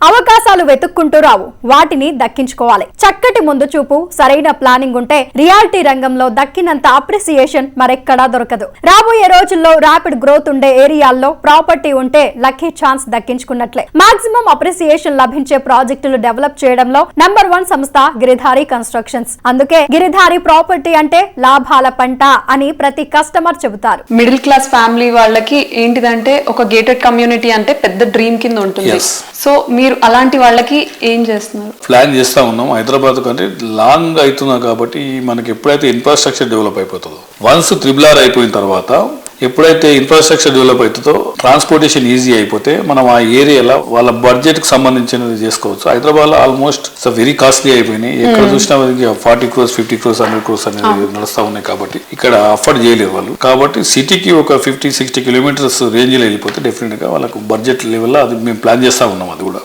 అవకాశాలు వెతుక్కుంటూ రావు, వాటిని దక్కించుకోవాలి. చక్కటి ముందు చూపు, సరైన ప్లానింగ్ ఉంటే రియాలిటీ రంగంలో దక్కినంత అప్రిసియేషన్ మరెక్కడా దొరకదు. రాబోయే రోజుల్లో ర్యాపిడ్ గ్రోత్ ఉండే ఏరియాల్లో ప్రాపర్టీ ఉంటే లక్కీ ఛాన్స్ దక్కించుకున్నట్లే. మాక్సిమం అప్రిసియేషన్ లభించే ప్రాజెక్టులు డెవలప్ చేయడంలో నంబర్ 1 సంస్థ గిరిధారి కన్స్ట్రక్షన్స్. అందుకే గిరిధారి ప్రాపర్టీ అంటే లాభాల పంట అని ప్రతి కస్టమర్ చెబుతారు. మిడిల్ క్లాస్ ఫ్యామిలీ వాళ్ళకి ఏంటిదంటే ఒక గేటెడ్ కమ్యూనిటీ అంటే పెద్ద డ్రీమ్ కింద ఉంటుంది. సో మీరు అలాంటి వాళ్ళకి ఏం చేస్తున్నారు? ప్లాన్ చేస్తా ఉన్నాం. హైదరాబాద్ కంటే లాంగ్ అవుతున్నా కాబట్టి మనకి ఎప్పుడైతే ఇన్ఫ్రాస్ట్రక్చర్ డెవలప్ అయిపోతుందో, వన్స్ RRR అయిపోయిన తర్వాత ఎప్పుడైతే ఇన్ఫ్రాస్ట్రక్చర్ డెవలప్ అవుతుందో ట్రాన్స్పోర్టేషన్ ఈజీ అయిపోతే మనం ఆ ఏరియాలో వాళ్ళ బడ్జెట్ కి సంబంధించినది చేసుకోవచ్చు. హైదరాబాద్ లో ఆల్మోస్ట్ వెరీ కాస్ట్లీ అయిపోయినాయి. ఎక్కడ చూసినా 40 crores 50 crores 100 crores అనేది నడుస్తా ఉన్నాయి. కాబట్టి ఇక్కడ అఫోర్డ్ చేయలేరు వాళ్ళు. కాబట్టి సిటీకి ఒక 50-60 kilometers రేంజ్ లో వెళ్ళిపోతే డెఫినెట్ గా వాళ్ళకు బడ్జెట్ లెవెల్లో అది మేము ప్లాన్ చేస్తా ఉన్నాం. అది కూడా